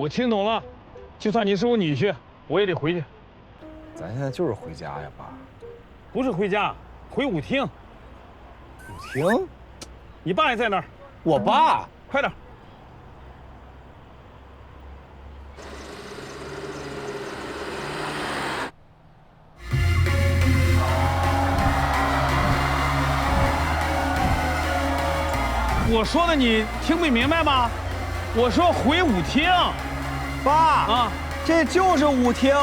我听懂了，就算你是我女婿，我也得回去。咱现在就是回家呀，爸。不是回家，回舞厅。舞厅？你爸也在那儿。我爸？快点。我说的你听没明白吗？我说回舞厅。爸啊，这就是舞厅，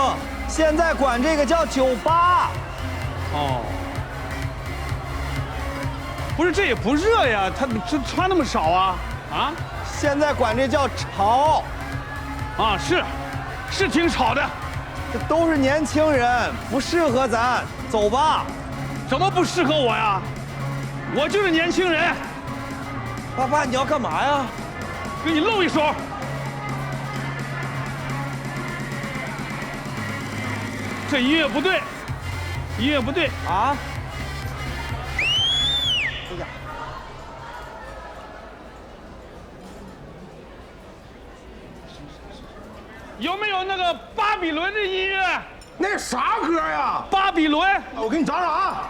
现在管这个叫酒吧。哦，不是，这也不热呀，他这穿那么少啊？啊？现在管这叫潮。啊，是挺吵的。这都是年轻人，不适合咱。走吧。怎么不适合我呀？我就是年轻人。爸，你要干嘛呀？给你露一手。这音樂不對，音樂不對啊！哎呀，有沒有那個巴比倫的音樂？那是啥歌呀？巴比倫。我給你找找啊。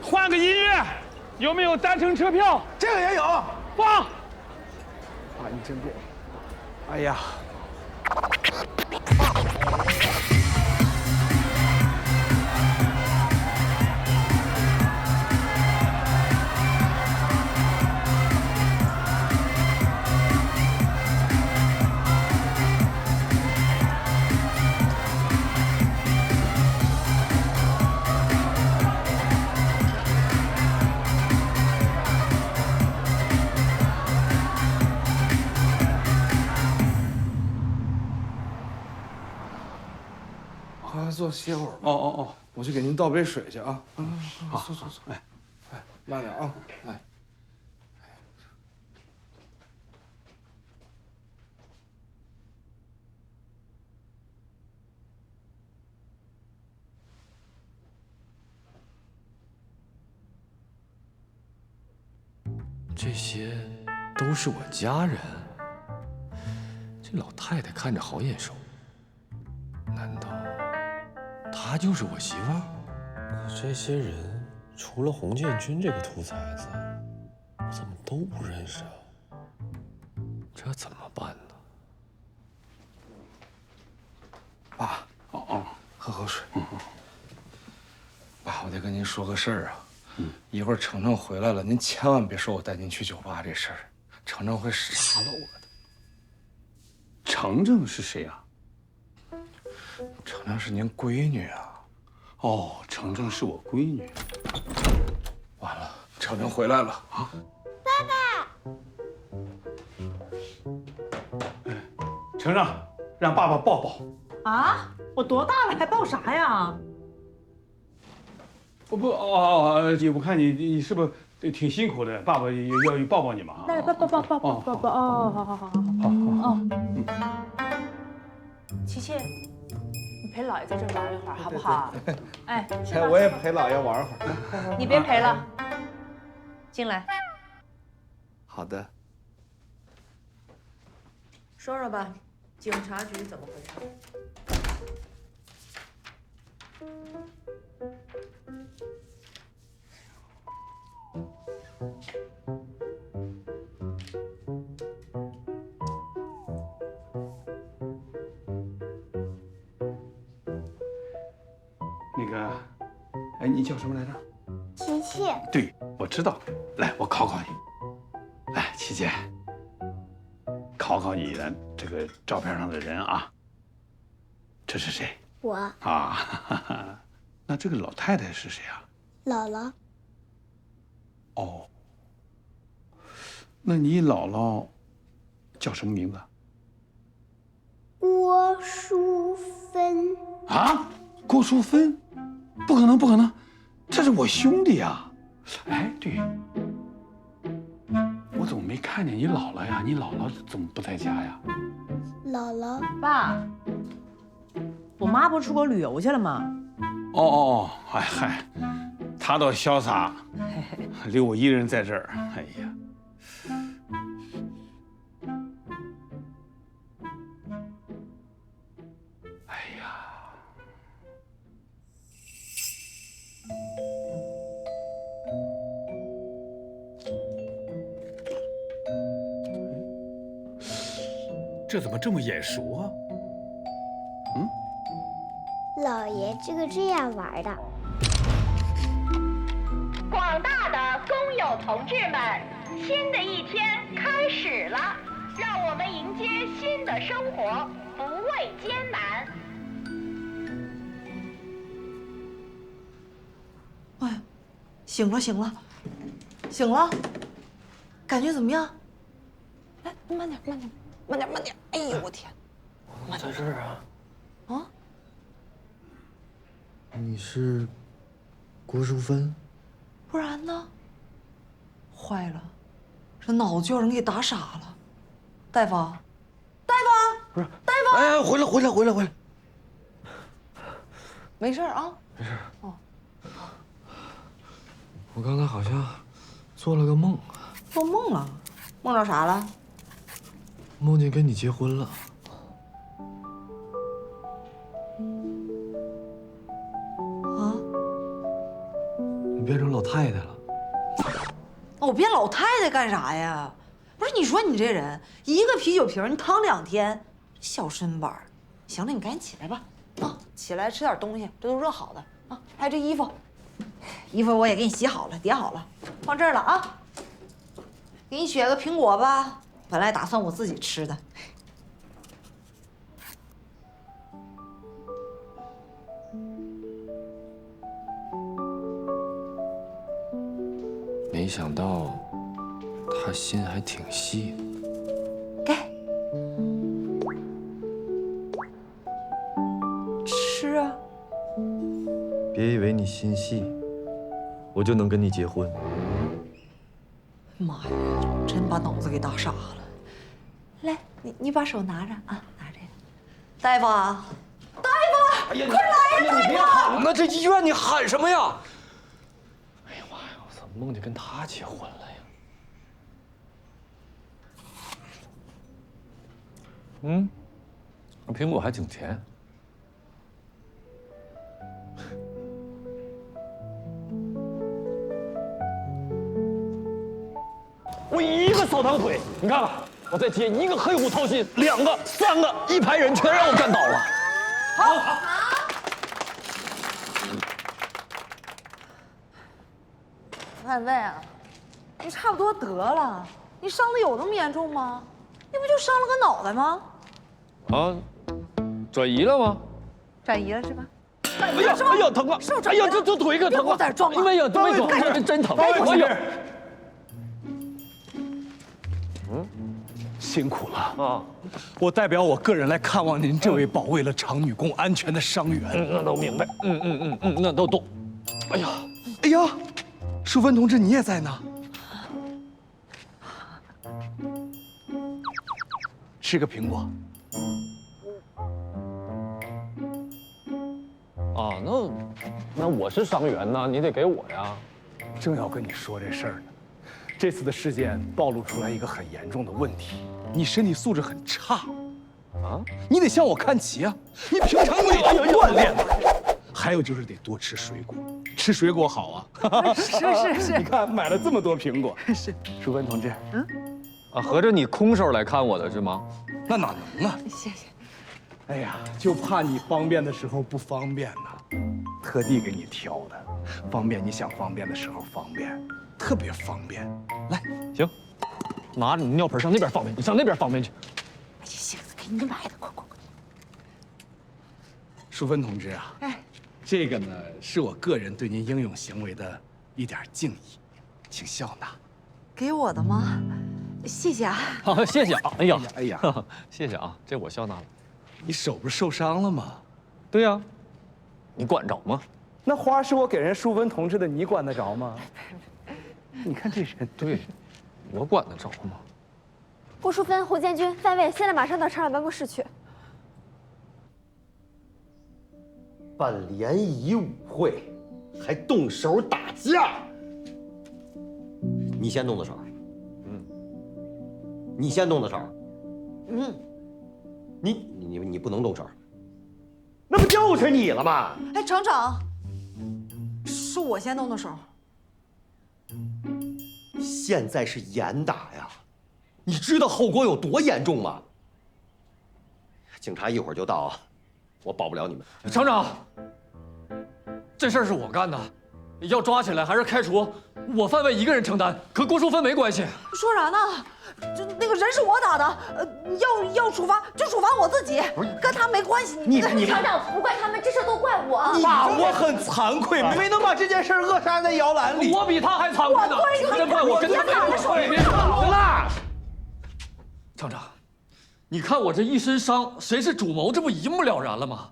換個音樂，有沒有單程車票？這個也有。放。爸，你真別。哎呀。坐歇会儿。哦，我去给您倒杯水去啊。好，坐。哎，慢点啊。哎。这些都是我家人，这老太太看着好眼熟，难道她就是我媳妇儿？可这些人除了洪建军这个兔崽子，我怎么都不認識啊？這怎麼辦呢？爸，喝口水。爸，我得跟您說個事兒啊。一會兒程程回來了，您千萬別說我帶您去酒吧這事兒，程程會殺了我的。程程是誰啊？程程是您閨女啊。哦，程程是我閨女。完了，程程回來了啊！爸爸。程程，讓爸爸抱抱。啊？我多大了還抱啥呀？我看你是不是挺辛苦的？爸爸要抱抱你嘛。来，抱，好。琪琪，你陪姥爺在這兒玩一會兒好不好？哎，我也陪姥爺玩會兒。你別陪了，進來。好的。說說吧，警察局怎麼回事？那個，哎，你叫什麼來着？琪琪。對，我知道。來，我考考你。來，琪姐，考考你的這個照片上的人啊。這是誰？我。啊，哈哈。那這個老太太是誰啊？姥姥。哦。那你姥姥叫什么名字？郭淑芬。啊，郭淑芬？不可能，不可能，这是我兄弟呀！哎，对，我怎么没看见你姥姥呀？你姥姥怎么不在家呀？姥姥，爸，我妈不是出国旅游去了吗？哦，哎嗨，她倒潇洒，留我一人在这儿。哎呀，哎呀，这怎么这么眼熟啊？姥爷这个这样玩的。广大的工友同志们，新的一天開始了，讓我們迎接新的生活，不畏艱難。哎呀，醒了，醒了，醒了，感覺怎麼樣？來，慢點，慢點，慢點，慢點！哎呦，我天！我在這兒啊。啊？你是郭淑芬？不然呢？壞了，這腦子就讓人給打傻了。大夫，大夫，不是，大夫！哎，回來！沒事啊？沒事。哦。我剛才好像做了個夢。做夢了？夢到啥了？夢見跟你結婚了。啊？你變成老太太了。我變老太太幹啥呀？不是，你說你這人，一個啤酒瓶你躺2天，小身板。行了，你趕緊起來吧。啊，起來吃點東西，這都熱好的啊。還有這衣服，衣服我也給你洗好了，疊好了，放這兒了啊。給你選個蘋果吧，本來打算我自己吃的。沒想到他心還挺細的。給，吃啊！別以為你心細，我就能跟你結婚。媽呀，真把腦子給打傻了。來，你把手拿着啊，拿這個。大夫，大夫，哎呀，快來呀，你別喊了，這醫院你喊什麼呀？哎呀媽呀，我怎麼夢見跟他結婚了呀？嗯，蘋果還挺甜。我一個掃堂腿，你看看，我再接一個黑虎掏心，2個、3個，一排人全讓我幹倒了。好。萬萬啊，你差不多得了，你傷得有那麼嚴重嗎？你不就傷了個腦袋嗎？啊，轉移了嗎？轉移了是吧？哎呀，哎呀，疼啊！哎呀，這腿可疼啊！在這裝啊！哎呀，沒裝，這真疼！哎呀，辛苦了啊！我代表我個人來看望您這位保衛了長女宮安全的傷員。那都明白。那都懂。哎呀，哎呀，淑芬同志你也在呢。吃個蘋果。啊，那我是傷員呢，你得給我呀。正要跟你說這事兒呢。這次的事件暴露出來一個很嚴重的問題，你身體素質很差，啊，你得向我看齊啊！你平常每天鍛鍊，還有就是得多吃水果，吃水果好啊！是，你看買了這麼多蘋果，是，淑芬同志，啊，合着你空手來看我的是嗎？那哪能啊？謝謝。哎呀，就怕你方便的時候不方便呢，特地給你挑的，方便你想方便的時候方便。特別方便，來，行，拿着你尿盆上那邊方便，你上那邊方便去。哎，行，給你買的，快！淑芬同志啊，哎，這個呢是我個人對您英勇行為的一點敬意，請笑納。給我的嗎？謝謝啊。好，謝謝啊。哎呀，哎呀，謝謝啊，这我笑纳了。你手不是受傷了嗎？对呀，你管着嗎？那花是我給人淑芬同志的，你管得着嗎？你看這人，对，我管得着嗎？郭淑芬、胡建軍，范卫，現在馬上到厂長辦公室去。办联誼舞會，還動手打架。你先動的手。你先动的手。你不能动手。那不就是你了吗？哎，厂长，是我先动的手。现在是严打呀，你知道后果有多严重吗？警察一會兒就到啊，我保不了你们。廠長，這事兒是我幹的，要抓起來還是開除，我范衛一個人承擔，和郭淑芬沒關係。說啥呢？那個人是我打的，要處罰就處罰我自己，跟他沒關係。你廠長不怪他們，這事都怪我。爸，我很慚愧，沒能把這件事扼殺在搖籃裡。我比他還慚愧呢，真怪我跟他沒有關係。好了，廠長，你看我這一身傷，誰是主謀，這不一目了然了嗎？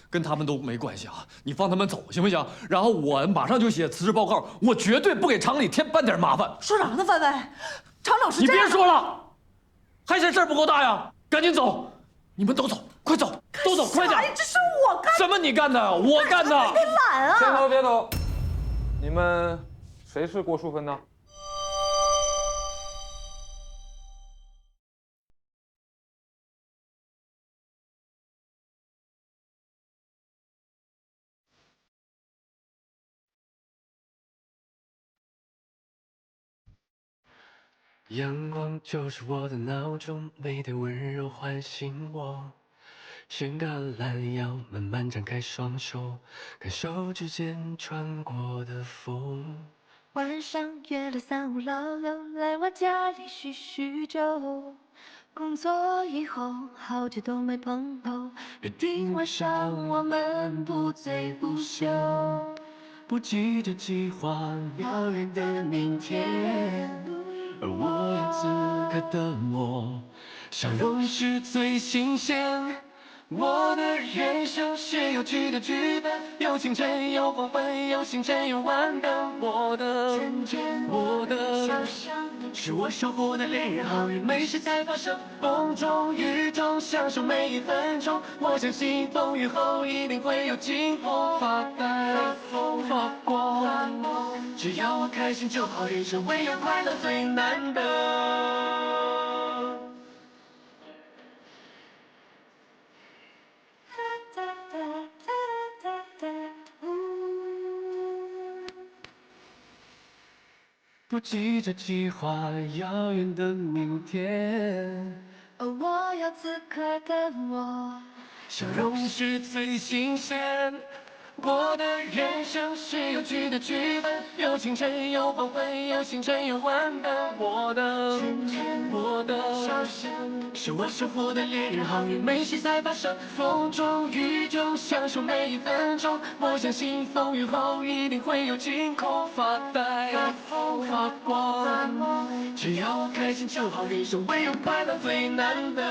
跟他們都沒關係啊，你放他們走行不行？然後我馬上就寫辭職報告，我絕對不給廠裡添半點麻煩。說啥呢，范衛？廠長是你別說了，還嫌事兒不夠大呀？趕緊走，你們都走，快走，都走，快點！這是我幹的。什麼你幹的？我幹的。你懶啊！先走，別走，你們誰是郭淑芬呢？陽光就是我的鬧鐘，每天溫柔喚醒我。伸個懶腰，慢慢張開雙手，感受指尖穿過的風。晚上約了3、5老友來我家裡敘敘舊，工作以後好久都沒碰頭，約定晚上我們不醉不休。不急着計劃遙遠的明天，而我有此刻的我，笑容是最新鮮。我的人生是有趣的劇本，有清晨，有黃昏，有星辰，有晚燈。我的是我守護的戀人，好運沒事才發生，風中雨中享受每一分鐘。我相信風雨後一定會有金紅發呆發光，只要我開心就好，人生唯有快樂最難得。不急着計劃遙遠的明天，而我要此刻的我，笑容是最新鮮。我的人生是有趣的劇本，有清晨，有黃昏，有星辰，有晚燈。我的是我守護的戀人，好運沒事才發生，風中雨中享受每一分鐘。我相信風雨後一定會有晴空發呆發光，只要我開心就好，人生唯有快樂最難得。